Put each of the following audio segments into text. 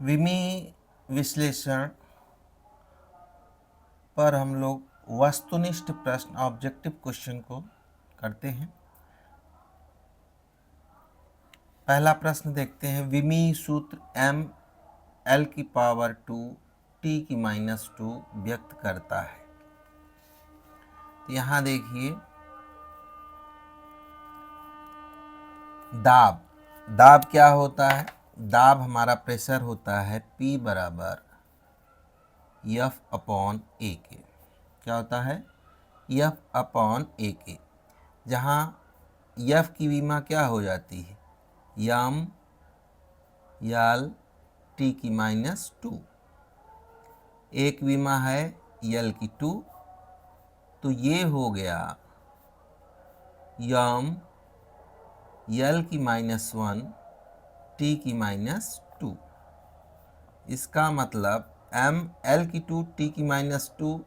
विमीय विश्लेषण पर हम लोग वस्तुनिष्ठ प्रश्न ऑब्जेक्टिव क्वेश्चन को करते हैं। पहला प्रश्न देखते हैं। विमीय सूत्र m l की पावर 2 t की -2 व्यक्त करता है। तो यहाँ देखिए, दाब क्या होता है? दाब हमारा प्रेशर होता है P बराबर F/A के। क्या होता है? F/A के, जहाँ F की विमा क्या हो जाती है? m l t की -2। एक विमा है l की 2, तो ये हो गया m l की -1 t की -2। इसका मतलब m l की 2 t की -2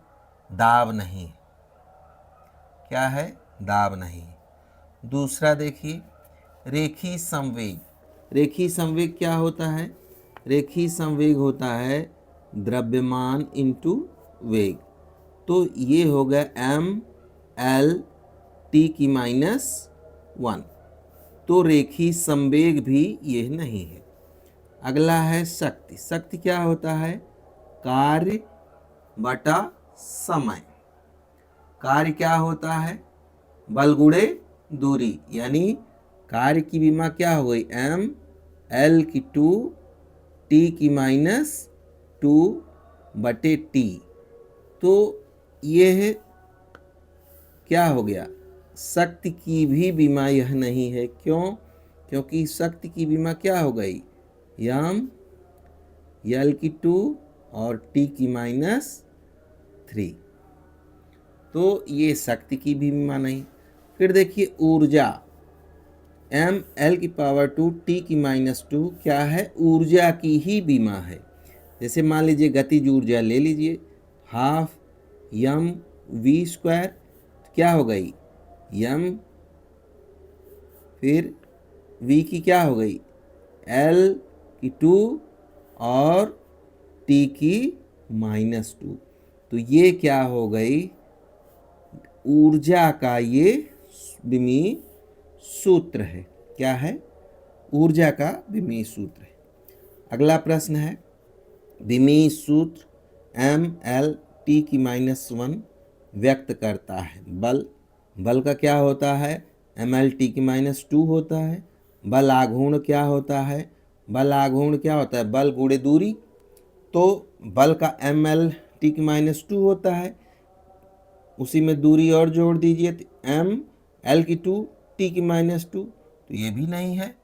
दाब नहीं है। क्या है? दाब नहीं है। दूसरा देखिए, रेखीय संवेग। रेखीय संवेग क्या होता है? रेखीय संवेग होता है द्रव्यमान इंटू वेग। तो ये हो गया m l t की -1। तो रेखीय संवेग भी ये नहीं है। अगला है शक्ति। शक्ति क्या होता है? कार्य बटा समय। कार्य क्या होता है? बल गुणे दूरी, यानी कार्य की विमा क्या हो गई? m l की 2 t की -2 बटे t। तो यह क्या हो गया? शक्ति की भी विमा यह नहीं है। क्यों? क्योंकि शक्ति की विमा क्या हो गई? m l की 2 और t की -3। तो ये शक्ति की भी विमा नहीं। फिर देखिए ऊर्जा। m l की पावर 2 t की -2 क्या है? ऊर्जा की ही विमा है। जैसे मान लीजिए गतिज ऊर्जा ले लीजिए, हाफ mv²। क्या हो गई? m, फिर v की क्या हो गई? l की 2 और t की -2। तो ये क्या हो गई? ऊर्जा का ये विमीय सूत्र है। क्या है? ऊर्जा का विमीय सूत्र है। अगला प्रश्न है, विमीय सूत्र m l t की -1 व्यक्त करता है। बल का क्या होता है? m l t की -2 होता है। बल आघूर्ण क्या होता है? बल आघूर्ण क्या होता है? बल गुणे दूरी। तो बल का m l t की -2 होता है, उसी में दूरी और जोड़ दीजिए तो m l की 2 t की -2। तो ये भी नहीं है।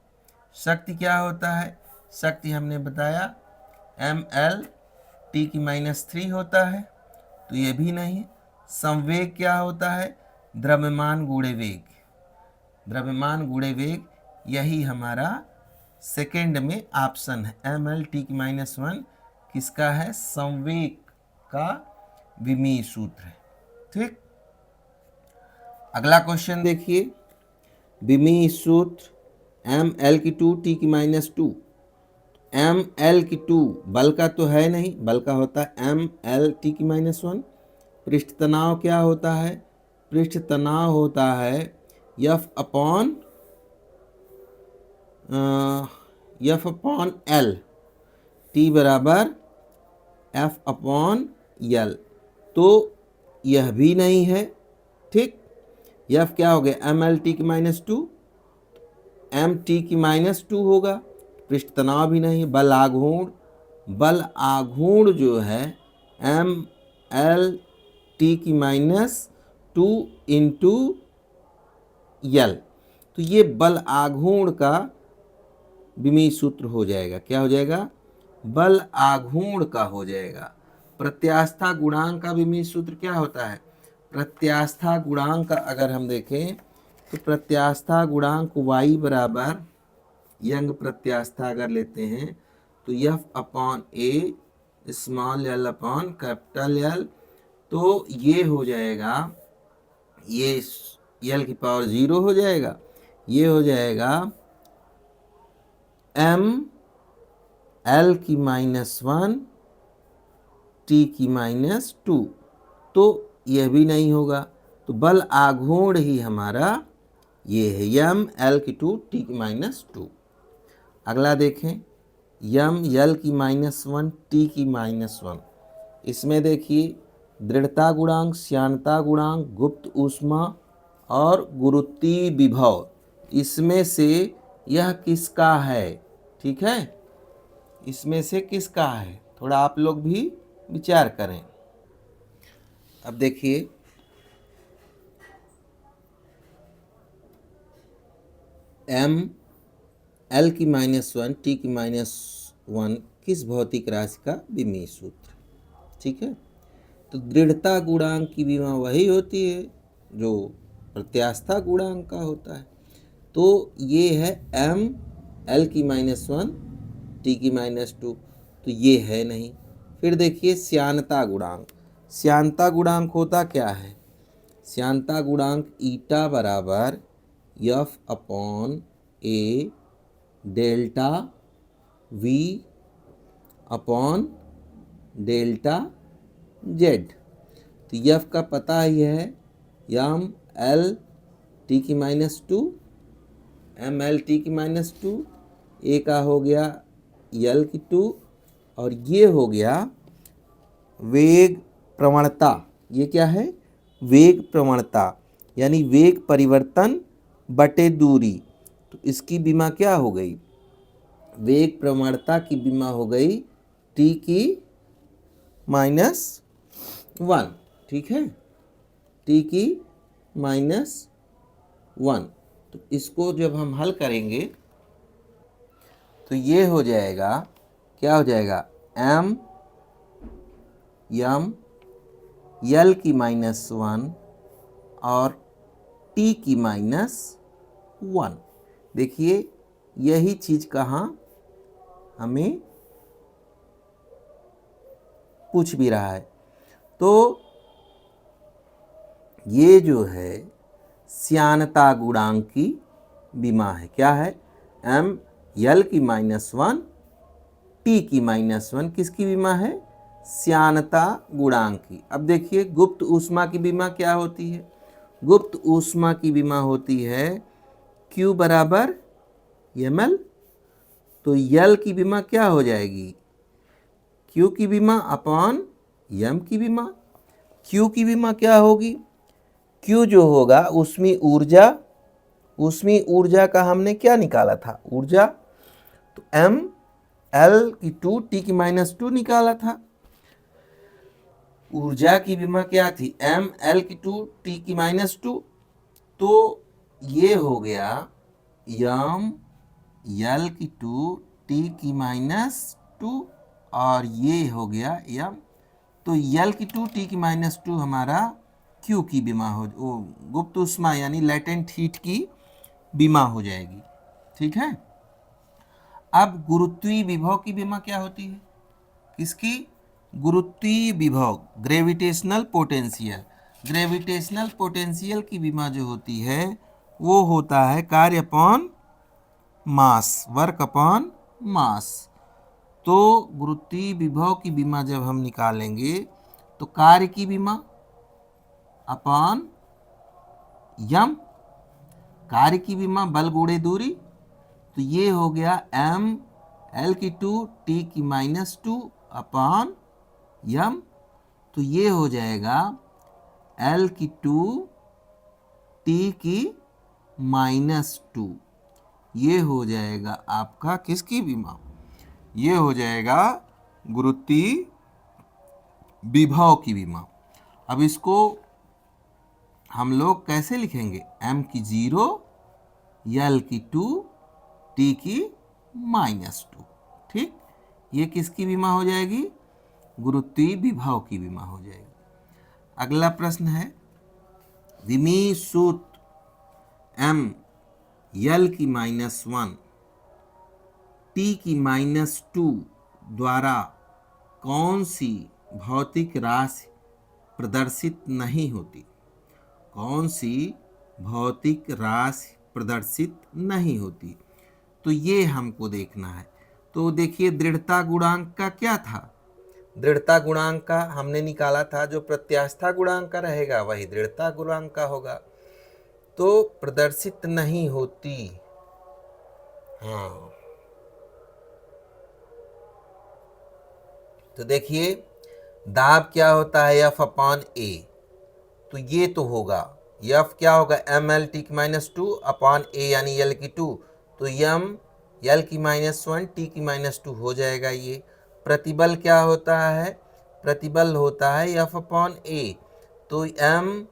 शक्ति क्या होता है? शक्ति हमने बताया m l t की -3 होता है, तो ये भी नहीं है। संवेग क्या होता है? द्रव्यमान गुणे वेग। द्रव्यमान गुणे वेग, यही हमारा सेकेंड में ऑप्शन है। m l t की -1 किसका है? संवेग का विमीय सूत्र है। ठीक। अगला क्वेश्चन देखिए, विमीय सूत्र m l की 2 t की -2। m l की 2 बल का तो है नहीं, बल का होता है m l t की -1। पृष्ठ तनाव क्या होता है? पृष्ठ तनाव होता है F/L, t बराबर F/L। तो यह भी नहीं है। ठीक। F क्या हो गया? m l t की -2, m t की -2 होगा। पृष्ठ तनाव भी नहीं। बल आघूर्ण जो है m l t की -2 इंटू l। तो ये बल आघूर्ण का विमीय सूत्र हो जाएगा। क्या हो जाएगा? बल आघूर्ण का हो जाएगा। प्रत्यास्था गुणांक का विमीय सूत्र क्या होता है? प्रत्यास्था गुणांक का अगर हम देखें तो प्रत्यास्था गुणांक y बराबर, यंग प्रत्यास्था अगर लेते हैं तो F/A small l upon capital L। तो ये हो जाएगा, ये l की पावर 0 हो जाएगा। ये हो जाएगा m L की -1 T की -2, तो यह भी नहीं होगा। तो बल आघूर्ण ही हमारा ये है यम L की 2 T की -2। अगला देखें यम L की -1 T की -1। इसमें देखिए दृढ़ता गुणांक, श्यानता गुणांक, गुप्त ऊष्मा और गुरुत्वीय विभव, इसमें से यह किसका है? ठीक है, इसमें से किसका है? थोड़ा आप लोग भी विचार करें। अब देखिए m L की -1 T की -1 किस भौतिक राशि का विमीय सूत्र? ठीक है, तो दृढ़ता गुणांक की विमा वही होती है जो प्रत्यास्थता गुणांक का होता है। तो ये है m L की -1 T की -2, तो ये है नहीं। फिर देखिए श्यानता गुणांक, श्यानता गुणांक होता क्या है? श्यानता गुणांक ईटा बराबर F/A delta V upon delta Z। तो F का पता ही है यम L T की -2 M L T की -2, A का हो गया L की 2, और ये हो गया वेग प्रवणता। ये क्या है? वेग प्रवणता, यानी वेग परिवर्तन बटे दूरी। तो इसकी विमा क्या हो गई? वेग प्रवणता की विमा हो गई T की -1। ठीक है, T की -1। तो इसको जब हम हल करेंगे तो ये हो जाएगा, क्या हो जाएगा? m यम L की -1 और T की -1। देखिए यही चीज कहाँ हमें पूछ भी रहा है। तो ये जो है श्यानता गुणांक की विमा है। क्या है? m L की -1 T की -1 किसकी विमा है? श्यानता गुणांक की। अब देखिए गुप्त ऊष्मा की विमा क्या होती है? गुप्त ऊष्मा की विमा होती है Q बराबर ml। तो L की विमा क्या हो जाएगी? Q की विमा अपॉन m की विमा। Q की विमा क्या होगी? Q जो होगा ऊष्मीय ऊर्जा, ऊष्मीय ऊर्जा का हमने क्या निकाला था? ऊर्जा। तो m L की 2 T की -2 निकाला था। ऊर्जा की विमा क्या थी? m L की 2 T की -2। तो ये हो गया यम L की 2 T की -2 और ये हो गया यम। तो L की 2 T की -2 हमारा Q की विमा हो, वो गुप्त ऊष्मा यानी लेटेंट हीट की विमा हो जाएगी। ठीक है, अब गुरुत्वीय विभव की विमा क्या होती है? किसकी? गुरुत्वीय विभव, ग्रेविटेशनल पोटेंशियल। ग्रेविटेशनल पोटेंशियल की विमा जो होती है वो होता है कार्य upon mass, work upon mass. तो गुरुत्वीय विभव की विमा जब हम निकालेंगे तो कार्य की विमा अपॉन यम, कार्य की विमा बल गुणे दूरी। तो ये हो गया m L की 2 T की -2 अपॉन यम। तो ये हो जाएगा L की 2 T की -2। ये हो जाएगा आपका किसकी विमा? ये हो जाएगा गुरुत्वीय विभव की विमा। अब इसको हम लोग कैसे लिखेंगे? m की 0, L की 2, T की -2। ठीक, ये किसकी विमा हो जाएगी? गुरुत्वीय विभव की विमा हो जाएगी। अगला प्रश्न है विमीय सूत्र m L की -1 T की -2 द्वारा कौन सी भौतिक राशि प्रदर्शित नहीं होती? कौन सी भौतिक राशि प्रदर्शित नहीं होती? तो ये हमको देखना है। तो तो देखिए दृढ़ता गुणांक का क्या था, दृढ़ता गुणांक का हमने निकाला था जो प्रत्यास्था गुणांक का रहेगा वही दृढ़ता गुणांक का होगा, तो प्रदर्शित नहीं होती। हाँ, तो देखिए दाब क्या होता है एफ अपॉन ए, तो ये तो होगा एफ क्या होगा एम एल टी की माइनस टू अपॉन ए यानी एल की टू, तो एम एल की माइनस वन टी की माइनस टू हो जाएगा। ये प्रतिबल क्या होता है, प्रतिबल होता है एफ अपॉन ए, तो एम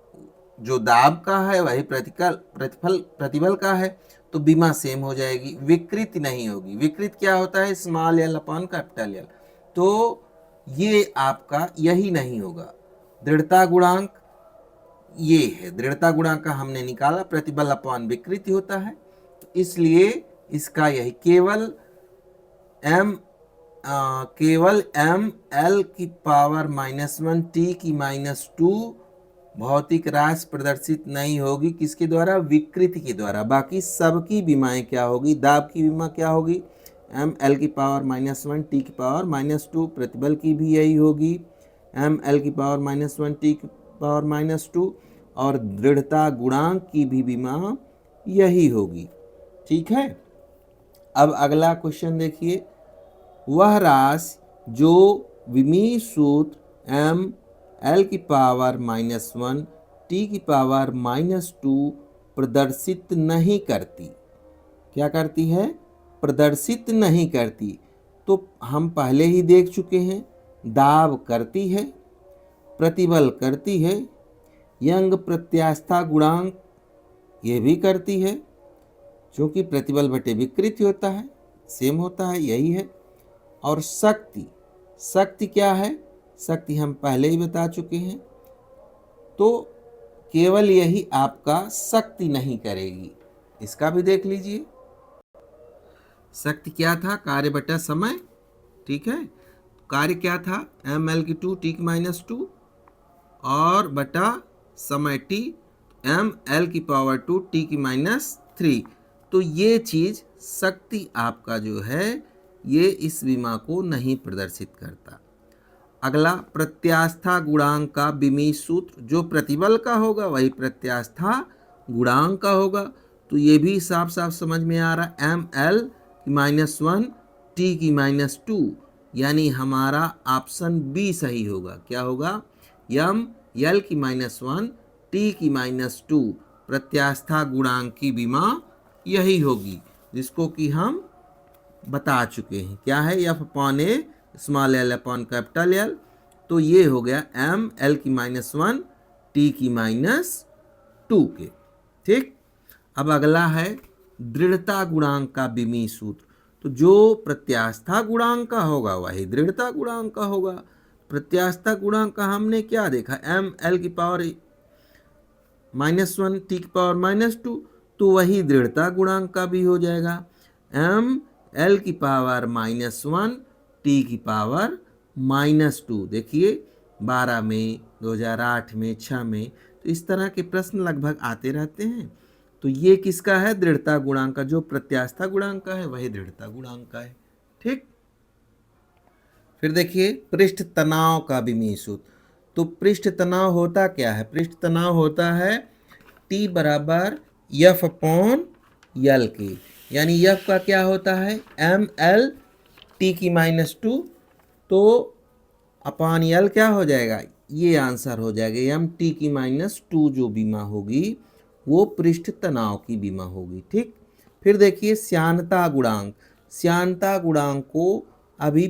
जो दाब का है वही प्रतिबल का है, तो बीमा सेम हो जाएगी, विकृति नहीं होगी। विकृत क्या होता है small L upon capital L, तो ये आपका यही नहीं होगा। दृढ़ता गुणांक ये है, दृढ़ता गुणांक का हमने निकाला, प्रतिबल अपॉन विकृति होता है, तो इसलिए इसका यही केवल एम एल की पावर माइनस वन टी की माइनस टू भौतिक राशि प्रदर्शित नहीं होगी, किसके द्वारा, विकृति के द्वारा। बाकी सबकी बीमाएं क्या होगी, दाब की बीमा क्या होगी एम एल की पावर माइनस वन टी की पावर माइनस टू, प्रतिबल की भी यही होगी एम एल की पावर माइनस वन टी की पावर माइनस टू, और दृढ़ता गुणांक की भी बीमा यही होगी। ठीक है, अब अगला क्वेश्चन देखिए, वह राशि जो विमीय सूत्र एम एल की पावर माइनस वन टी की पावर माइनस टू प्रदर्शित नहीं करती, क्या करती है, प्रदर्शित नहीं करती, तो हम पहले ही देख चुके हैं, दाब करती है, प्रतिबल करती है, यंग प्रत्यास्था गुणांक ये भी करती है, क्योंकि प्रतिबल बटे विकृति होता है, सेम होता है, यही है। और शक्ति, शक्ति क्या है, शक्ति हम पहले ही बता चुके हैं, तो केवल यही आपका शक्ति नहीं करेगी, इसका भी देख लीजिए। शक्ति क्या था, कार्य बटा समय, ठीक है, कार्य क्या था एम एल की टू टी की माइनस टू और बटा समय टी एम एल की पावर टू टी की माइनस थ्री, तो ये चीज शक्ति आपका जो है ये इस बीमा को नहीं प्रदर्शित करता। अगला प्रत्यास्था गुणांक का विमीय सूत्र, जो प्रतिबल का होगा वही प्रत्यास्था गुणांक का होगा, तो ये भी साफ साफ समझ में आ रहा, एम एल की माइनस वन टी की माइनस टू, यानी हमारा ऑप्शन बी सही होगा। क्या होगा, एम एल की माइनस वन टी की माइनस टू प्रत्यास्था गुणांक की बीमा यही होगी, जिसको कि हम बता चुके हैं, क्या है F upon A small L upon capital L, तो ये हो गया एम एल की माइनस वन टी की माइनस टू के। ठीक, अब अगला है दृढ़ता गुणांक का विमीय सूत्र, तो जो प्रत्यास्था गुणांक का होगा वही दृढ़ता गुणांक का होगा। प्रत्यास्था गुणांक का हमने क्या देखा, एम एल की पावर माइनस वन टी की पावर माइनस टू, तो वही दृढ़ता गुणांक का भी हो जाएगा, एम एल की पावर माइनस वन टी की पावर माइनस टू। देखिए 12 में, 2008 में, 6 में, तो इस तरह के प्रश्न लगभग आते रहते हैं। तो ये किसका है, दृढ़ता गुणांक का, जो प्रत्यास्था गुणांक का है वही दृढ़ता गुणांक का है। ठीक, फिर देखिए पृष्ठ तनाव का विमीय सूत्र, तो पृष्ठ तनाव होता क्या है, पृष्ठ तनाव होता है T बराबर एफ अपॉन एल के, यानी एफ का क्या होता है एम एल टी की माइनस टू, तो अपॉन एल क्या हो जाएगा, ये आंसर हो जाएगा एम टी की माइनस टू, जो बीमा होगी वो पृष्ठ तनाव की बीमा होगी। ठीक, फिर देखिए श्यानता गुणांक, श्यानता गुणांक को अभी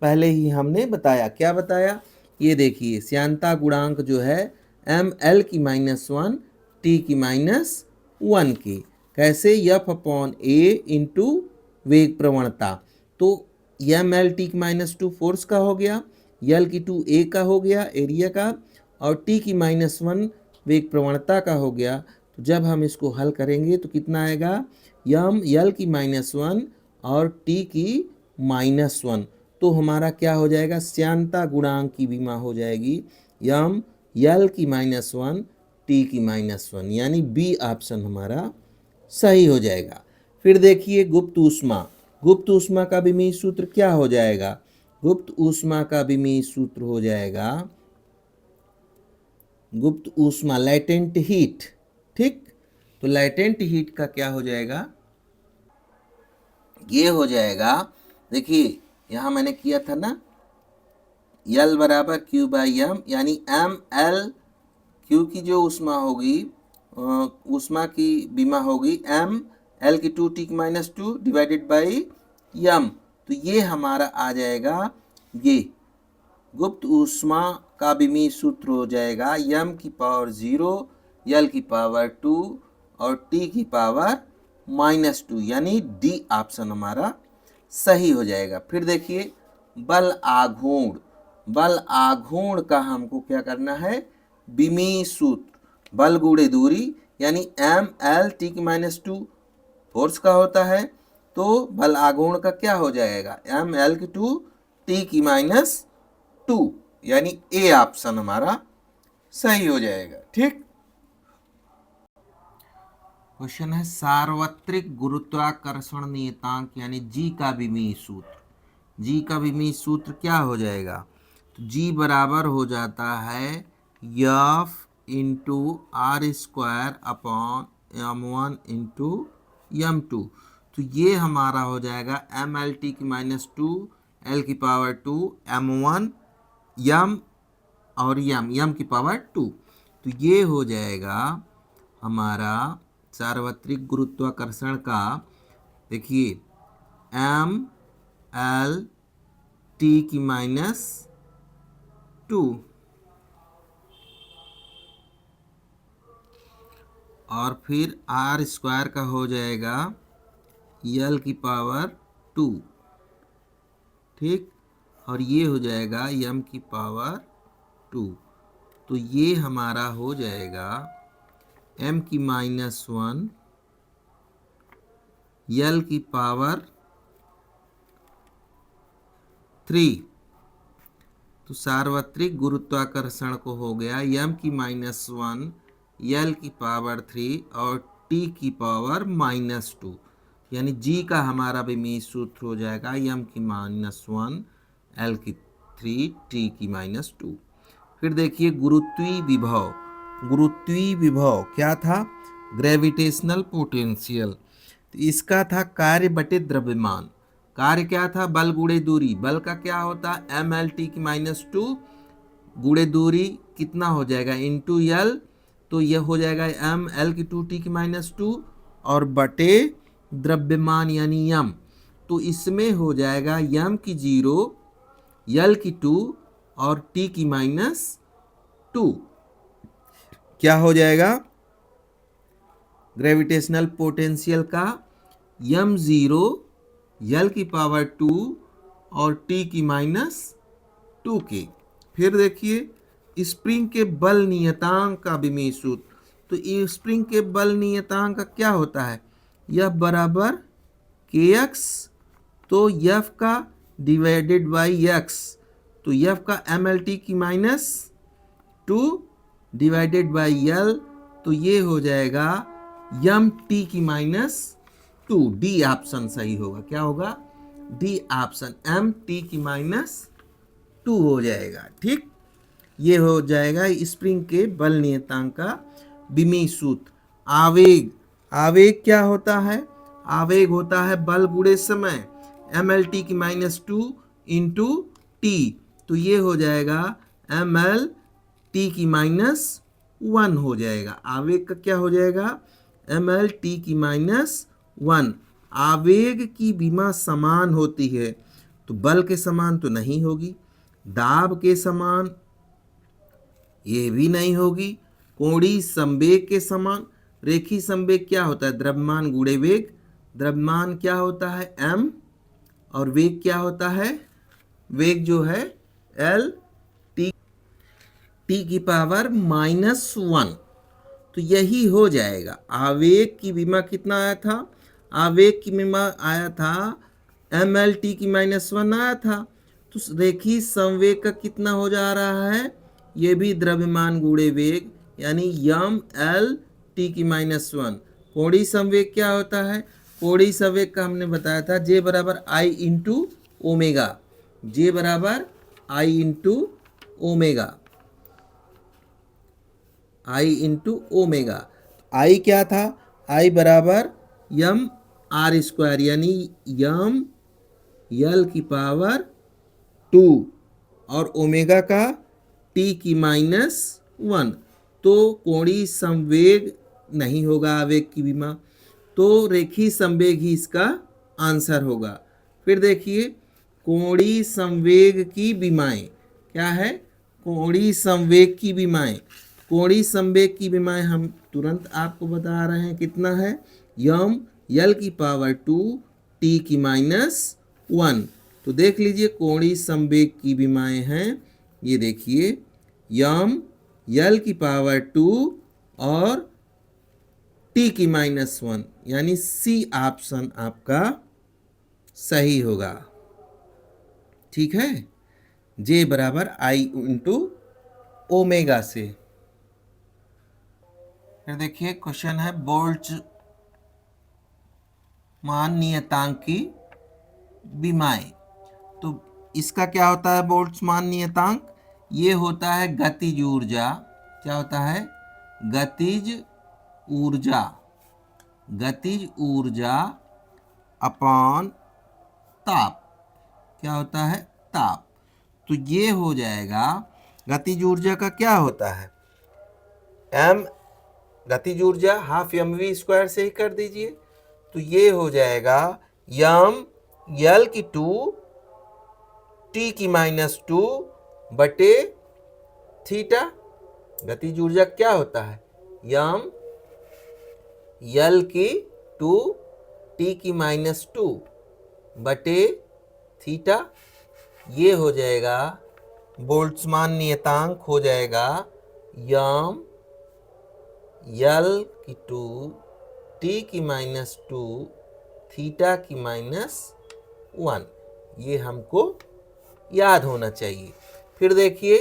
पहले ही हमने बताया, क्या बताया, ये देखिए श्यानता गुणांक जो है एम एल की माइनस वन टी की माइनस वन के, कैसे, एफ अपॉन ए इंटू वेग प्रवणता, तो एम एल टी की माइनस टू फोर्स का हो गया, एल की टू ए का हो गया एरिया का, और टी की माइनस वन वेग प्रवणता का हो गया। तो जब हम इसको हल करेंगे तो कितना आएगा, एम एल की माइनस वन और टी की माइनस वन, तो हमारा क्या हो जाएगा, श्यानता गुणांक की बीमा हो जाएगी एम एल की माइनस वन टी की माइनस वन, यानी बी ऑप्शन हमारा सही हो जाएगा। फिर देखिए गुप्त ऊष्मा, गुप्त ऊष्मा का विमीय सूत्र क्या हो जाएगा? गुप्त ऊष्मा का विमीय सूत्र हो जाएगा गुप्त ऊष्मा लैटेंट हीट। ठीक, तो लैटेंट हीट का क्या हो जाएगा? ये हो जाएगा, देखिए यहां मैंने किया था ना, L बराबर Q बाई एम, यानी एम एल Q की जो ऊष्मा होगी, ऊष्मा की विमा होगी m L की 2T की -2 डिवाइडेड बाई m। तो ये हमारा आ जाएगा, ये गुप्त ऊष्मा का विमीय सूत्र हो जाएगा m की पावर 0, L की पावर 2 और T की पावर -2, यानी डी ऑप्शन हमारा सही हो जाएगा। फिर देखिए बल आघूर्ण, बल आघूर्ण का हमको क्या करना है? विमीय सूत्र बल गुणे दूरी, यानी एम एल टी की -2 फोर्स का होता है, तो बल आघूर्ण का क्या हो जाएगा? एम एल की 2 टी की -2, यानी ए ऑप्शन हमारा सही हो जाएगा। ठीक, क्वेश्चन है सार्वत्रिक गुरुत्वाकर्षण नियतांक यानी जी का विमीय सूत्र। जी का विमीय सूत्र क्या हो जाएगा? तो जी बराबर हो जाता है F into R square upon m1 into m2। तो ये हमारा हो जाएगा एम एल टी की -2 L की पावर 2 m1 m और m की पावर 2। तो ये हो जाएगा हमारा सार्वत्रिक गुरुत्वाकर्षण का, देखिए एम एल टी की -2 और फिर आर स्क्वायर का हो जाएगा L की पावर 2। ठीक, और ये हो जाएगा m की पावर 2। तो ये हमारा हो जाएगा m की -1 L की पावर 3। तो सार्वत्रिक गुरुत्वाकर्षण को हो गया m की -1 L की पावर 3 और t की पावर -2, यानी g का हमारा विमीय सूत्र हो जाएगा m की -1 L की 3 t की -2। फिर देखिए गुरुत्वीय विभव, गुरुत्वीय विभव क्या था? Gravitational potential. तो इसका था कार्य बटे द्रव्यमान। कार्य क्या था? बल गुणे दूरी। बल का क्या होता है? एम एल टी की -2 गुणे दूरी कितना हो जाएगा? इंटू एल, तो यह हो जाएगा एम एल की 2T की -2 और बटे द्रव्यमान यानी m। तो इसमें हो जाएगा m की 0, L की 2 और T की -2। क्या हो जाएगा? ग्रेविटेशनल पोटेंशियल का m0 L की पावर 2 और T की -2 के। फिर देखिए स्प्रिंग के बल नियतांक का विमीय सूत्र। तो ये स्प्रिंग के बल नियतांक का क्या होता है? F बराबर kx, तो F का डिवाइडेड बाई x, तो F का mlt की -2 डिवाइडेड बाई L, तो ये हो जाएगा mt की -2। डी ऑप्शन सही होगा। क्या होगा? डी ऑप्शन, mt की -2 हो जाएगा। ठीक, ये हो जाएगा स्प्रिंग के बल नियतांक का विमीय सूत्र। आवेग, आवेग क्या होता है? आवेग होता है बल गुणे समय, एम एल टी की -2 इंटू टी। तो ये हो जाएगा एम एल टी की -1 हो जाएगा। आवेग का क्या हो जाएगा? एम एल टी की -1। आवेग की विमा समान होती है, तो बल के समान तो नहीं होगी, दाब के समान ये भी नहीं होगी, कोणीय संवेग के समान। रेखीय संवेग क्या होता है? द्रव्यमान गुणे वेग। द्रव्यमान क्या होता है? m, और वेग क्या होता है? वेग जो है L t की पावर -1। तो यही हो जाएगा। आवेग की विमा कितना आया था? आवेग की विमा आया था एम एल टी की -1 आया था। तो रेखीय संवेग का कितना हो जा रहा है? ये भी द्रव्यमान गुणे वेग, यानी m l t की -1। कोणीय संवेग क्या होता है? कोणीय संवेग का हमने बताया था जे बराबर आई इंटू ओमेगा, जे बराबर आई इंटू ओमेगा, आई इंटू ओमेगा। आई क्या था? आई बराबर यम आर स्क्वायर, यानी यम यल की पावर 2 और ओमेगा का टी की माइनस 1। तो कोणीय संवेग नहीं होगा आवेग की विमा, तो रेखीय संवेग ही इसका आंसर होगा। फिर देखिए कोणीय संवेग की विमाएं क्या है? कोणीय संवेग की विमाएं, कोणीय संवेग की विमाएं हम तुरंत आपको बता रहे हैं कितना है, यम यल की पावर 2 टी की माइनस 1। तो देख लीजिए कोणीय संवेग की विमाएं हैं, ये देखिए यम यल की पावर 2 और टी की माइनस 1, यानी सी ऑप्शन आपका सही होगा। ठीक है, जे बराबर आई इंटू ओमेगा से। फिर देखिए क्वेश्चन है बोल्ट्जमान नियतांक की विमाएं। तो इसका क्या होता है बोल्ट्जमान नियतांक? ये होता है गतिज ऊर्जा, क्या होता है? गतिज ऊर्जा, गतिज ऊर्जा अपॉन ताप, क्या होता है? ताप। तो ये हो जाएगा, गतिज ऊर्जा का क्या होता है? एम, गतिज ऊर्जा हाफ एम वी स्क्वायर से ही कर दीजिए, तो ये हो जाएगा यम यल की 2 टी की माइनस 2 बटे थीटा। गतिज ऊर्जा क्या होता है? यम यल की 2 टी की माइनस 2 बटे थीटा। ये हो जाएगा बोल्ट्जमान नियतांक, हो जाएगा यम यल की 2 टी की माइनस 2 थीटा की माइनस 1। ये हमको याद होना चाहिए। फिर देखिए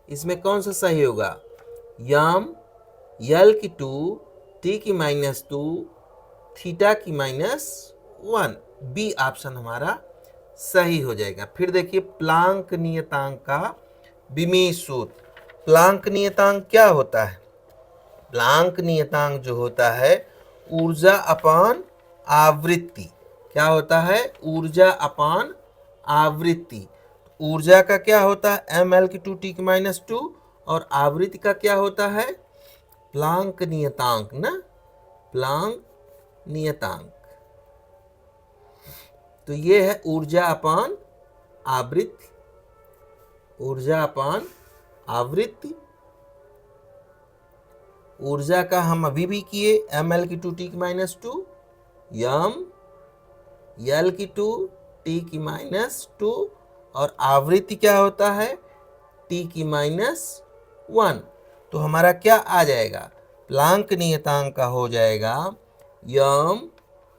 इसमें कौन सा सही होगा? यम यल की 2 टी की माइनस 2 थीटा की माइनस 1, बी ऑप्शन हमारा सही हो जाएगा। फिर देखिए प्लांक नियतांक का विमीय सूत्र। प्लांक नियतांक क्या होता है? प्लांक नियतांक जो होता है ऊर्जा अपान आवृत्ति, क्या होता है? ऊर्जा अपान आवृत्ति। ऊर्जा का क्या होता है? एम एल की 2 टी की माइनस 2, और आवृत्ति का क्या होता है? प्लांक नियतांक ना, प्लांक नियतांक। तो ये है ऊर्जा अपान आवृत्ति, ऊर्जा अपान आवृत्ति। ऊर्जा का हम अभी भी किए, एम एल की 2 टी की माइनस 2, यम यल की 2 टी की माइनस 2, और आवृत्ति क्या होता है? टी की माइनस 1। तो हमारा क्या आ जाएगा? प्लांक नियतांक का हो जाएगा यम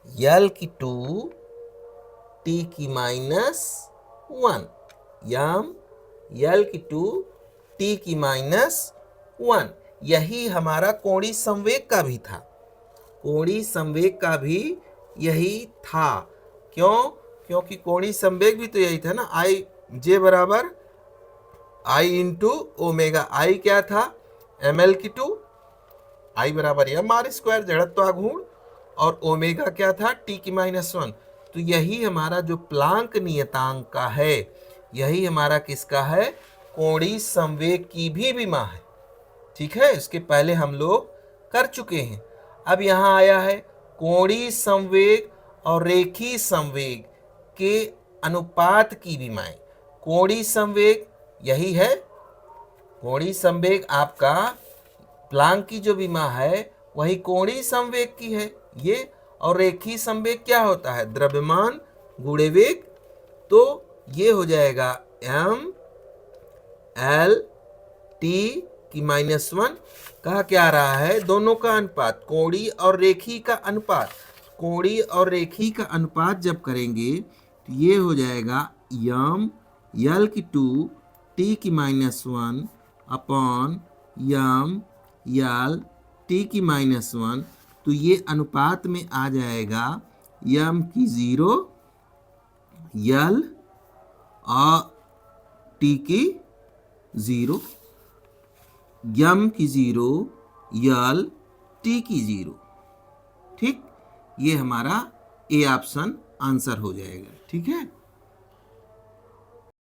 यल की 2 टी की माइनस 1, यम यल की 2 टी की माइनस 1। यही हमारा कोणीय संवेग का भी था, कोणीय संवेग का भी यही था। क्यों? क्योंकि कोणीय संवेग भी तो यही था ना, आई जे बराबर आई इंटू ओमेगा। आई क्या था? एम एल की 2, आई बराबर एम आर स्क्वायर जड़त्वाघूर्ण, और ओमेगा क्या था? टी की माइनस 1। तो यही हमारा जो प्लांक नियतांक का है, यही हमारा किसका है? कोणीय संवेग की भी विमा है। ठीक है, इसके पहले हम लोग कर चुके हैं। अब यहाँ आया है कोणीय संवेग और रेखीय संवेग के अनुपात की विमाएं। कोणीय संवेग यही है, कोणीय संवेग आपका प्लांक की जो विमा है वही कोणीय संवेग की है ये। और रेखीय संवेग क्या होता है? द्रव्यमान गुणे वेग। तो ये हो जाएगा एम एल टी की माइनस 1। कहा क्या रहा है? दोनों का अनुपात, कोणीय और रेखीय का अनुपात। कोणीय और रेखीय का अनुपात जब करेंगे तो ये हो जाएगा यम यल की 2 टी की माइनस 1 अपॉन यम यल टी की माइनस 1। तो ये अनुपात में आ जाएगा एम की 0, यल और टी की 0, एम की 0, यल टी की 0। ठीक, ये हमारा ए ऑप्शन आंसर हो जाएगा। ठीक है।